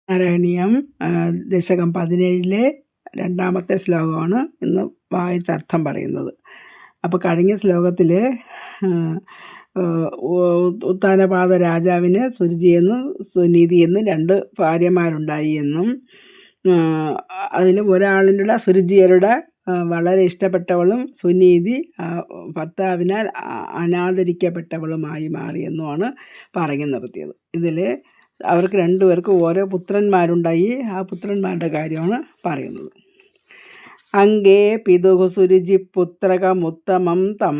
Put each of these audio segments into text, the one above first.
നാരായണീയം ദശകം 17 രണ്ടാമത്തെ ശ്ലോകമാണ് ഇന്ന് വായിച്ചർത്ഥം പറയുന്നത്. അപ്പോൾ കഴിഞ്ഞ ശ്ലോകത്തിൽ ഉത്താനപാദ രാജാവിന് സുരുചിയെന്നും സുനീതിയെന്നും 2 ഭാര്യമാരുണ്ടായി എന്നും അതിൽ ഒരാളിൻ്റെ സുരുചിയരുടെ വളരെ ഇഷ്ടപ്പെട്ടവളും സുനീതി ഭർത്താവിനാൽ അനാദരിക്കപ്പെട്ടവളുമായി മാറിയെന്നുമാണ് പറഞ്ഞു നിർത്തിയത്. ഇതിൽ അവർക്ക് 2 പേർക്കും ഓരോ പുത്രന്മാരുണ്ടായി. ആ പുത്രന്മാരുടെ കാര്യമാണ് പറയുന്നത്. അംഗേ പിതുഃ സുരുചിപുത്രകമുത്തമം തം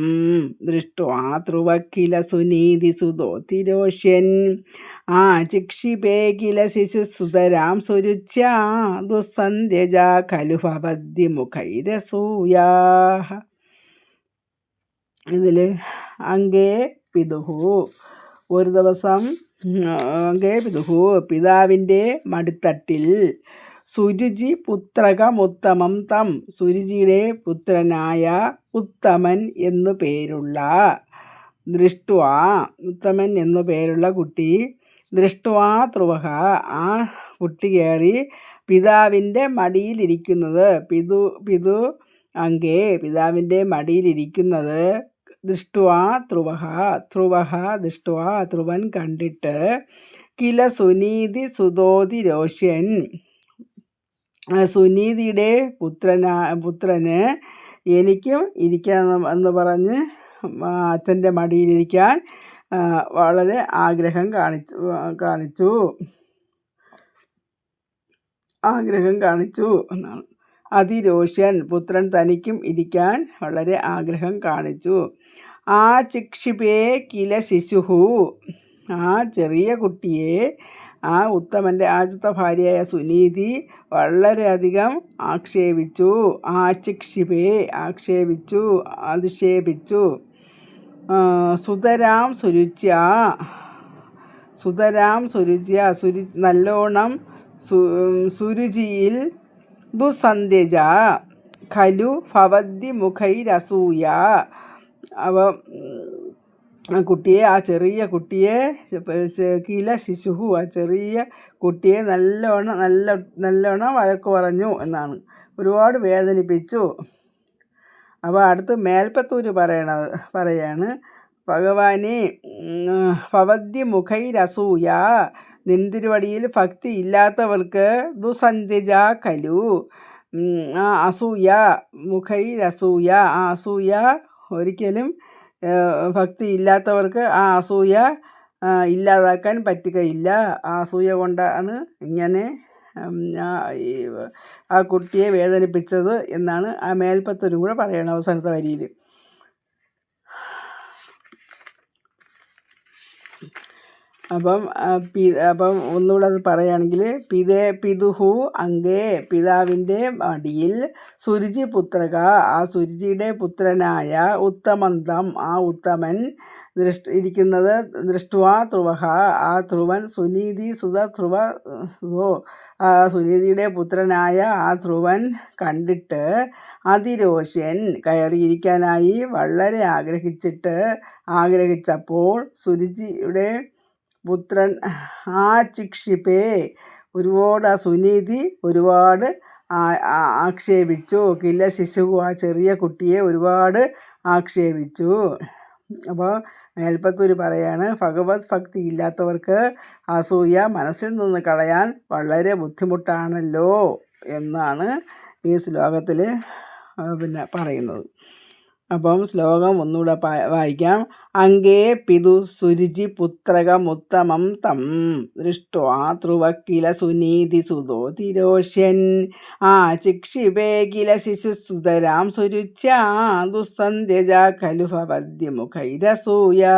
ദൃഷ്ട്വാ ധ്രുവക്കില സുനീതി സുതോതിരോഷ്യൻ ചിക്ഷിപേ കില ശിശുസുതരാം സുരുച്യാ ദുസ്സന്ധ്യജ ഖലു ഭവദ്വിമുഖൈരസൂയാ. ഇതിൽ അംഗേ പിതുഹു ഒരു ദിവസം പിതാവിൻ്റെ മടിത്തട്ടിൽ സുരുചി പുത്രകമുത്തമം തം സുരുചിയുടെ പുത്രനായ ഉത്തമൻ എന്നു പേരുള്ള ഉത്തമൻ എന്നു പേരുള്ള കുട്ടി ദൃഷ്ട്വാ ധ്രുവഃ ആ കുട്ടി കയറി പിതാവിൻ്റെ മടിയിലിരിക്കുന്നത് പിതു അങ്കേ പിതാവിൻ്റെ മടിയിലിരിക്കുന്നത് ദൃഷ്ട്വാ ദൃഷ്ട്വാ കണ്ടിട്ട് കില സുനീതി സുതോതിരോഷ്യൻ സുനീതിയുടെ പുത്രന് എനിക്കും ഇരിക്കണം എന്ന് പറഞ്ഞ് അച്ഛൻ്റെ മടിയിലിരിക്കാൻ വളരെ ആഗ്രഹം കാണിച്ചു എന്നാണ്. അതിരോഷ്യൻ പുത്രൻ തനിക്കും ഇരിക്കാൻ വളരെ ആഗ്രഹം കാണിച്ചു. ചിക്ഷിപേ കില ശിശുഹു ആ ചെറിയ കുട്ടിയെ ഉത്തമൻ്റെ ആദ്യത്തെ ഭാര്യയായ സുനീതി വളരെയധികം ആക്ഷേപിച്ചു. അധിക്ഷേപിച്ചു. സുതരാം സുരുച്യ നല്ലോണം സുരുചിയിൽ ദുസ്സന്ധ്യജ ഖലു ഭവദ്വിമുഖൈരസൂയ അവ കുട്ടിയെ ചെറിയ കുട്ടിയെ കില ശിശുഹു ചെറിയ കുട്ടിയെ നല്ലോണം വഴക്ക് പറഞ്ഞു എന്നാണ്. ഒരുപാട് വേദനിപ്പിച്ചു. അപ്പോൾ അടുത്ത് മേൽപ്പത്തൂര് പറയാണ് ഭഗവാനെ ഭവദ്വിമുഖൈരസൂയ നിന്തിരുവടിയിൽ ഭക്തി ഇല്ലാത്തവർക്ക് ദുസന്ധ്യജ ഖലു അസൂയ മുഖൈരസൂയ അസൂയ ഒരിക്കലും ഭക്തി ഇല്ലാത്തവർക്ക് അസൂയ ഇല്ലാതാക്കാൻ പറ്റുകയില്ല. അസൂയ കൊണ്ടാണ് ഇങ്ങനെ ആ കുട്ടിയെ വേദനിപ്പിച്ചത് എന്നാണ് ആ മേൽപ്പത്തൂരും കൂടെ പറയണം അവസാനത്തെ വരിയിൽ. അപ്പം ഒന്നുകൂടെ അത് പറയുകയാണെങ്കിൽ പിതുഹു അങ്കേ പിതാവിൻ്റെ മടിയിൽ സുരുചി പുത്രക ആ സുരുചിയുടെ പുത്രനായ ഉത്തമന്തം ആ ഉത്തമൻ ഇരിക്കുന്നത് ദൃഷ്ട്വാ ധ്രുവഃ ആ ധ്രുവൻ സുനീതി സുനീതിയുടെ പുത്രനായ ആ ധ്രുവൻ കണ്ടിട്ട് അതിരോഷ്യൻ കയറിയിരിക്കാനായി വളരെ ആഗ്രഹിച്ചപ്പോൾ സുരുചിയുടെ പുത്രൻ ചിക്ഷിപേ ഒരുപാട് സുനീതി ഒരുപാട് ആക്ഷേപിച്ചു. കില ശിശുഹു ആ ചെറിയ കുട്ടിയെ ഒരുപാട് ആക്ഷേപിച്ചു. അപ്പോൾ മേൽപ്പത്തൂര് പറയാണ് ഭഗവത് ഭക്തി ഇല്ലാത്തവർക്ക് അസൂയ മനസ്സിൽ നിന്ന് കളയാൻ വളരെ ബുദ്ധിമുട്ടാണല്ലോ എന്നാണ് ഈ ശ്ലോകത്തിൽ പറയുന്നത്. അപ്പം ശ്ലോകം ഒന്നുകൂടെ വായിക്കാം. അങ്കേ പിതു സുരുചി പുത്രകമുത്തമം തം ദൃഷ്ട്വാ ധ്രുവക്കില സുനീതി സുതോതിരോഷ്യൻ ചിക്ഷിപേ കില ശിശുസുതരാം സുരുച്യാ ദുസ്സന്ധ്യജ ഖലു ഭവദ്വിമുഖൈരസൂയാ.